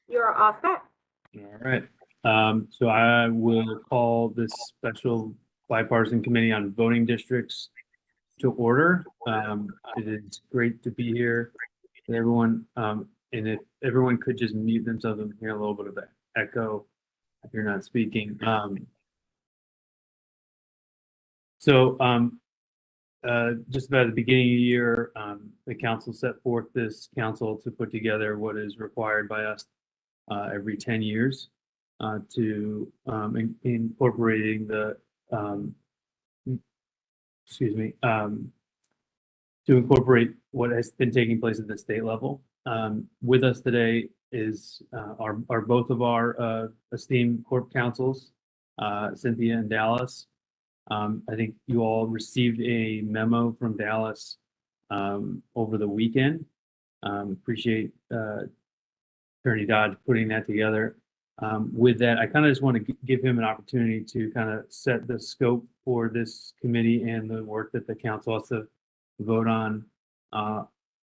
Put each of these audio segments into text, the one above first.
You're all set. All right. So I will call this special bipartisan committee on voting districts to order. It is great to be here with everyone. And if everyone could just mute themselves, I'm hearing a little bit of echo if you're not speaking. Just about at the beginning of the year, the council set forth this council to put together what is required by us every 10 years to incorporating the to incorporate what has been taking place at the state level. With us today is are both of our esteemed corp councils, Cynthia and Dallas. I think you all received a memo from Dallas over the weekend. Appreciate Attorney Dodge putting that together. With that, I kind of just want to give him an opportunity to kind of set the scope for this committee and the work that the council has to vote on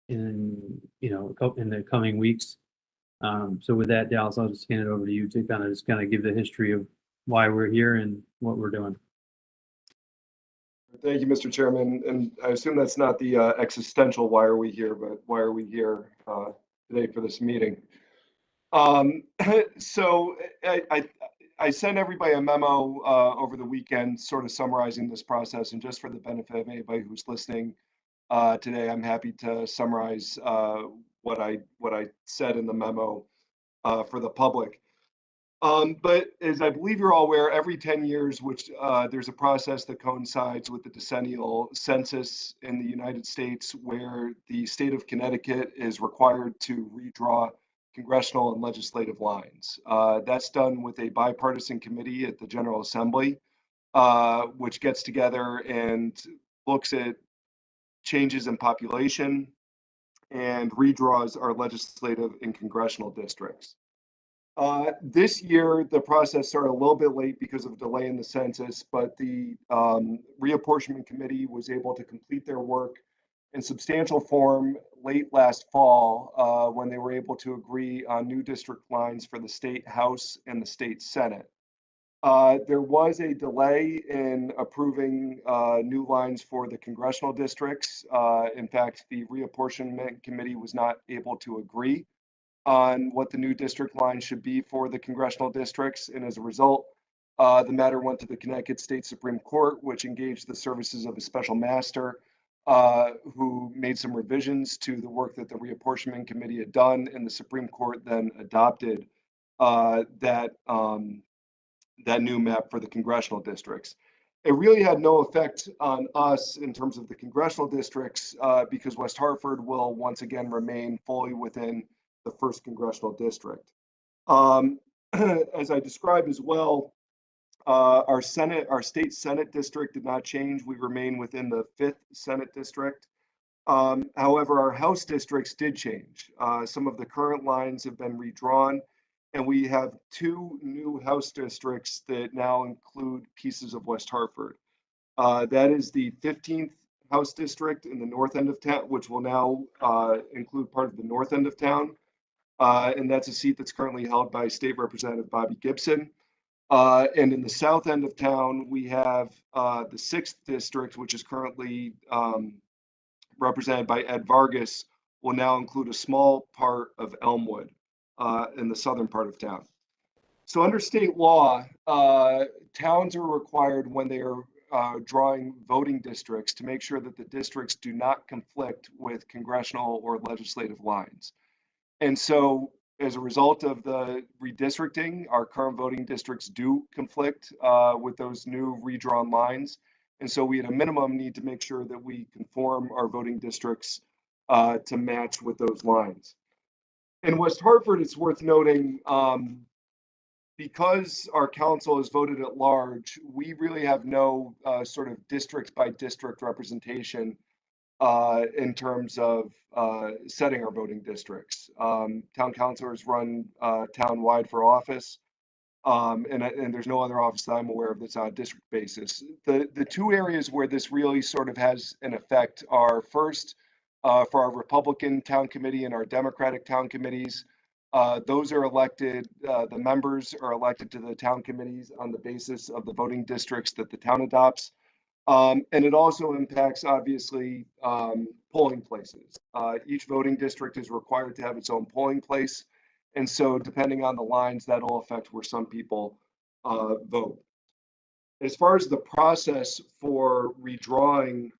in the coming weeks. So with that, Dallas, I'll just hand it over to you to kind of give the history of why we're here and what we're doing. Thank you, Mr. Chairman. And I assume that's not the existential why are we here, but why are we here today for this meeting? So I sent everybody a memo over the weekend sort of summarizing this process, and just for the benefit of anybody who's listening today, I'm happy to summarize what I said in the memo for the public. But as I believe you're all aware, every 10 years, which there's a process that coincides with the decennial census in the United States, where the state of Connecticut is required to redraw congressional and legislative lines. That's done with a bipartisan committee at the General Assembly, which gets together and looks at changes in population and redraws our legislative and congressional districts. This year, the process started a little bit late because of a delay in the census, but the reapportionment committee was able to complete their work in substantial form late last fall when they were able to agree on new district lines for the state House and the state Senate. There was a delay in approving new lines for the congressional districts. In fact, the reapportionment committee was not able to agree on what the new district line should be for the congressional districts. And as a result, the matter went to the Connecticut State Supreme Court, which engaged the services of a special master who made some revisions to the work that the reapportionment committee had done. And the Supreme Court then adopted that new map for the congressional districts. It really had no effect on us in terms of the congressional districts because West Hartford will once again remain fully within the first congressional district. As I described as well, our state Senate district did not change. We remain within the 5th Senate district. However, our House districts did change. Some of the current lines have been redrawn, and we have 2 new House districts that now include pieces of West Hartford. That is the 15th House district in the north end of town, which will now include part of the north end of town. And that's a seat that's currently held by State Representative Bobby Gibson. And in the south end of town, we have the 6th district, which is currently represented by Ed Vargas, will now include a small part of Elmwood in the southern part of town. So under state law, towns are required when they are drawing voting districts to make sure that the districts do not conflict with congressional or legislative lines. And so as a result of the redistricting, our current voting districts do conflict with those new redrawn lines. And so we at a minimum need to make sure that we conform our voting districts to match with those lines. In West Hartford, it's worth noting, because our council is voted at large, we really have no sort of district by district representation in terms of setting our voting districts. Town councilors run town-wide for office, and there's no other office that I'm aware of that's on a district basis. The 2 areas where this really sort of has an effect are first, for our Republican town committee and our Democratic town committees, Those are elected, the members are elected to the town committees on the basis of the voting districts that the town adopts. And it also impacts, obviously, polling places. Each voting district is required to have its own polling place. And so depending on the lines, that'll affect where some people vote. As far as the process for redrawing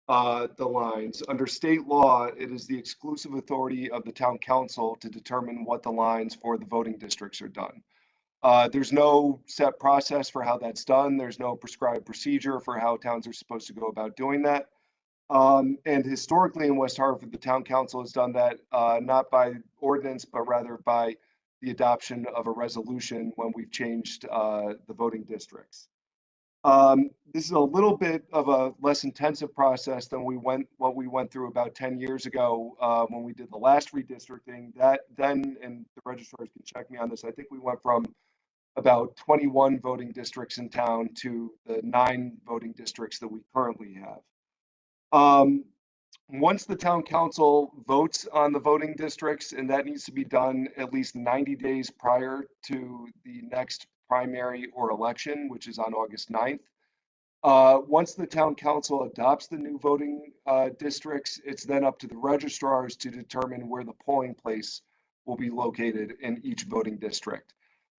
the lines, under state law, it is the exclusive authority of the town council to determine what the lines for the voting districts are done. There's no set process for how that's done. There's no prescribed procedure for how towns are supposed to go about doing that. And historically in West Hartford, the town council has done that not by ordinance, but rather by the adoption of a resolution when we've changed the voting districts. This is a little bit of a less intensive process than what we went through about 10 years ago when we did the last redistricting. That then, and the registrars can check me on this, I think we went from about 21 voting districts in town to the 9 voting districts that we currently have. Once the town council votes on the voting districts, and that needs to be done at least 90 days prior to the next primary or election, which is on August 9th. Once the town council adopts the new voting districts, it's then up to the registrars to determine where the polling place will be located in each voting district.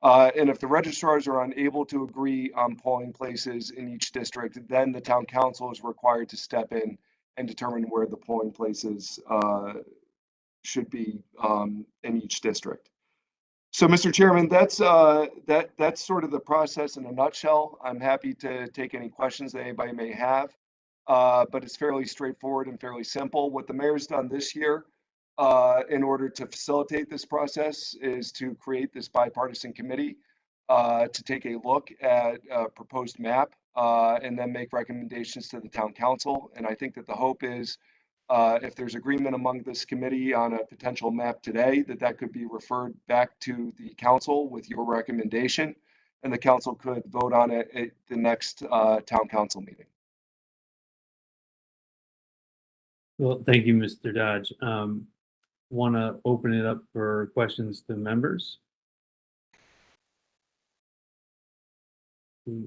And if the registrars are unable to agree on polling places in each district, then the town council is required to step in and determine where the polling places should be in each district. So, Mr. Chairman, that's sort of the process in a nutshell. I'm happy to take any questions that anybody may have, but it's fairly straightforward and fairly simple. What the mayor's done this year in order to facilitate this process is to create this bipartisan committee to take a look at a proposed map and then make recommendations to the town council. And I think that the hope is if there's agreement among this committee on a potential map today, that could be referred back to the council with your recommendation, and the council could vote on it at the next town council meeting. Well, thank you, Mr. Dodge. Want to open it up for questions to members?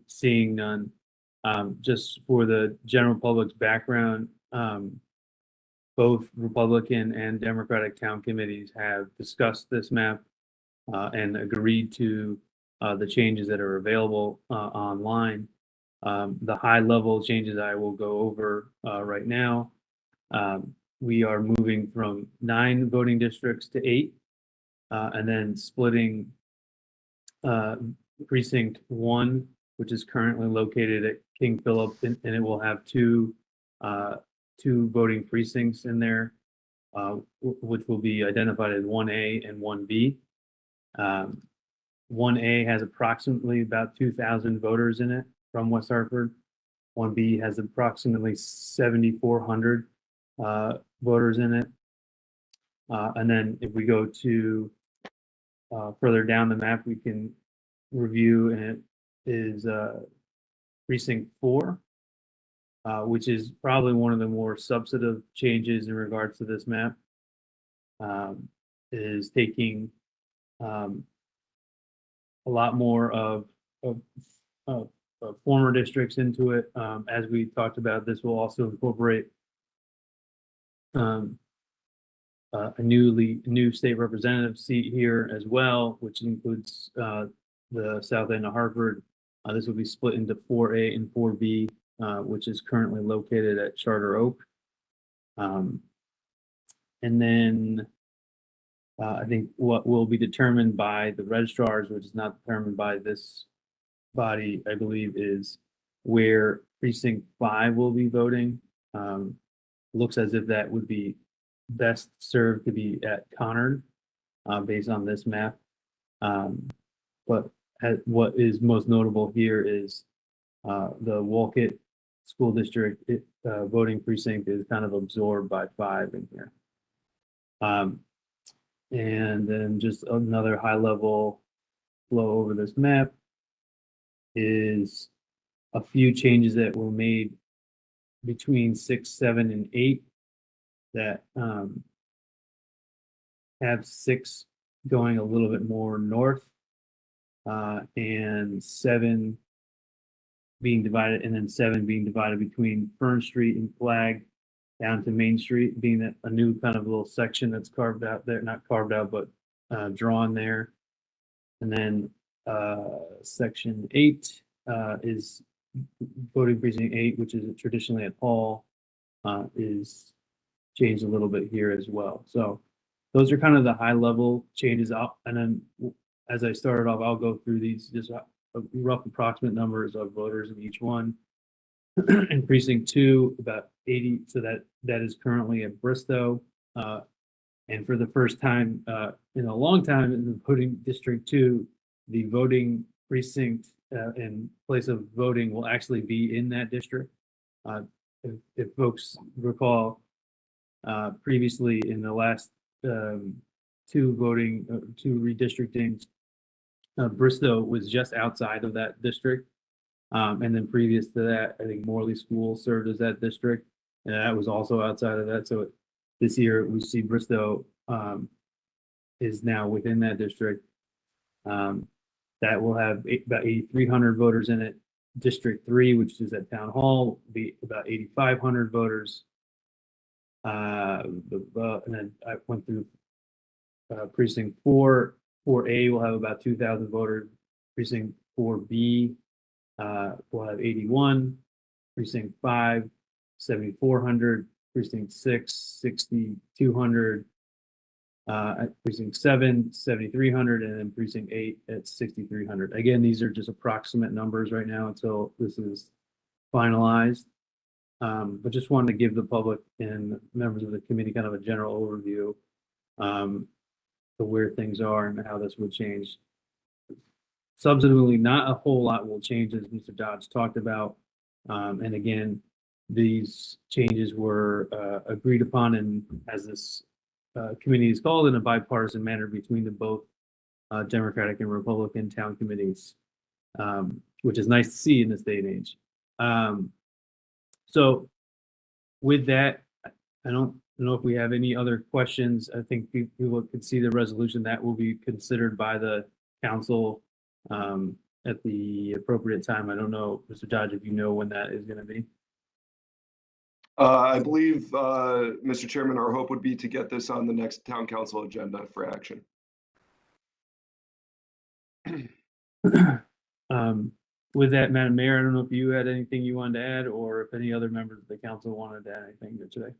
Seeing none. Just for the general public's background, both Republican and Democratic town committees have discussed this map and agreed to the changes that are available online. The high level changes I will go over right now. We are moving from 9 voting districts to 8, and then splitting precinct 1, which is currently located at King Philip, and it will have two voting precincts in there, which will be identified as 1A and 1B. 1A has approximately about 2,000 voters in it from West Hartford. 1B has approximately 7,400 voters in it. And then if we go to further down the map, we can review, and it is precinct 4, which is probably one of the more substantive changes in regards to this map. Is taking a lot more of former districts into it. As we talked about, this will also incorporate a new state representative seat here as well, which includes the south end of Hartford. This will be split into 4A and 4B, which is currently located at Charter Oak. And then I think what will be determined by the registrars, which is not determined by this body, I believe, is where precinct 5 will be voting. Looks as if that would be best served to be at Conard, based on this map. But what is most notable here is the Wolcott School District voting precinct is kind of absorbed by 5 in here. And then just another high level flow over this map is a few changes that were made between 6, 7, and 8 that have 6 going a little bit more north, and 7 being divided, and then 7 being divided between Fern Street and Flag down to Main Street, being a new kind of little section that's carved out there, not carved out, but drawn there. And then section 8 is voting precinct 8, which is traditionally at Hall, is changed a little bit here as well. So those are kind of the high level changes out. And then as I started off, I'll go through these, just rough approximate numbers of voters in each one. In precinct 2, about 80. So that is currently at Bristow. And for the first time in a long time in the voting district 2, the voting precinct in place of voting will actually be in that district. If folks recall, previously in the last 2 redistrictings, Bristow was just outside of that district. And then previous to that, I think Morley School served as that district, and that was also outside of that. So this year we see Bristow is now within that district. That will have about 8,300 voters in it. District 3, which is at Town Hall, will be about 8,500 voters. And then I went through precinct 4. 4A will have about 2,000 voters. Precinct 4B will have 81. Precinct 5, 7,400. Precinct 6, 6,200. Precinct 7, 7,300, and then precinct 8 at 6,300. Again, these are just approximate numbers right now until this is finalized. But just wanted to give the public and members of the committee kind of a general overview of where things are and how this would change. Subsequently, not a whole lot will change, as Mr. Dodge talked about. And again, these changes were agreed upon, and as this committee is called, in a bipartisan manner between the both Democratic and Republican town committees, which is nice to see in this day and age. So with that, I don't know if we have any other questions. I think people could see the resolution that will be considered by the council at the appropriate time. I don't know, Mr. Dodge, if you know when that is going to be. I believe, Mr. Chairman, our hope would be to get this on the next town council agenda for action. With that, Madam Mayor, I don't know if you had anything you wanted to add, or if any other members of the council wanted to add anything here today.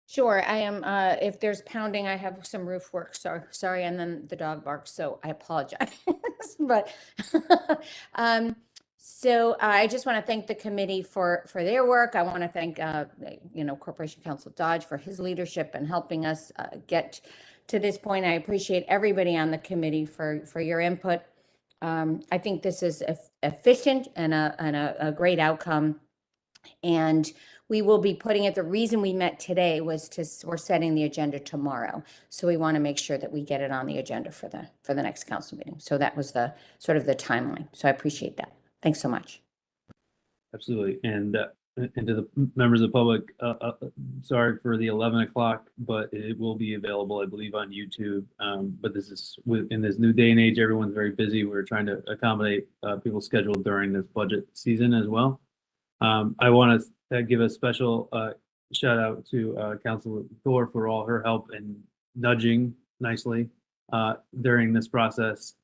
Sure, I am. If there's pounding, I have some roof work. Sorry, and then the dog barks, so I apologize. But so I just want to thank the committee for their work. I want to thank Corporation Counsel Dodge for his leadership and helping us get to this point. I appreciate everybody on the committee for your input. I think this is efficient and a great outcome. And we will be putting it, the reason we met today was we're setting the agenda tomorrow. So we want to make sure that we get it on the agenda for the next council meeting. So that was the sort of the timeline. So I appreciate that. Thanks so much. Absolutely. And to the members of the public, sorry for the 11 o'clock, but it will be available, I believe, on YouTube. But this is in this new day and age, everyone's very busy. We're trying to accommodate people's schedule during this budget season as well. I want to give a special shout out to Councilor Thor for all her help and nudging nicely during this process,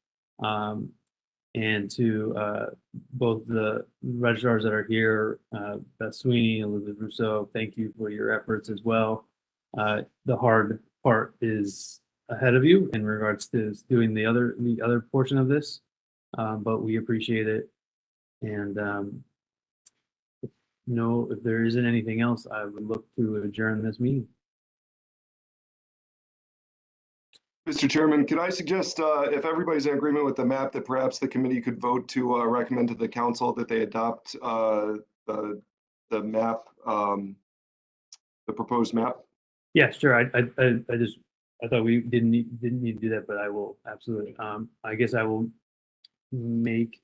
and to both the registrars that are here, Beth Sweeney, Elizabeth Rousseau. Thank you for your efforts as well. The hard part is ahead of you in regards to doing the other portion of this, but we appreciate it. And if there isn't anything else, I would look to adjourn this meeting. Mr. Chairman, can I suggest, if everybody's in agreement with the map, that perhaps the committee could vote to recommend to the council that they adopt the map, the proposed map? Yeah, sure. I thought we didn't need to do that, but I will absolutely. I guess I will make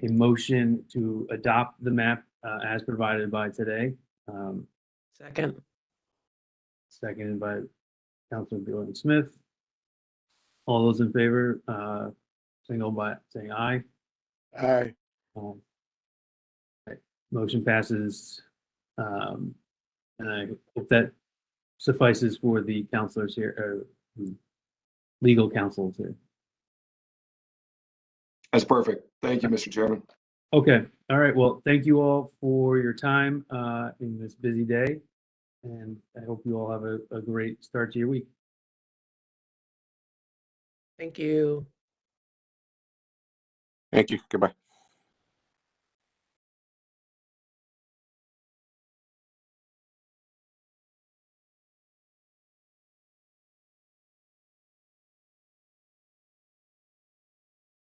a motion to adopt the map as provided by today. Second. Seconded by Councilor Bjorn Smith. All those in favor, signal by saying aye. Aye. Okay. Motion passes. And I hope that suffices for the counselors here, legal counsels here. That's perfect. Thank you, Mr. Chairman. Okay, all right. Well, thank you all for your time in this busy day. And I hope you all have a great start to your week. Thank you. Thank you. Goodbye.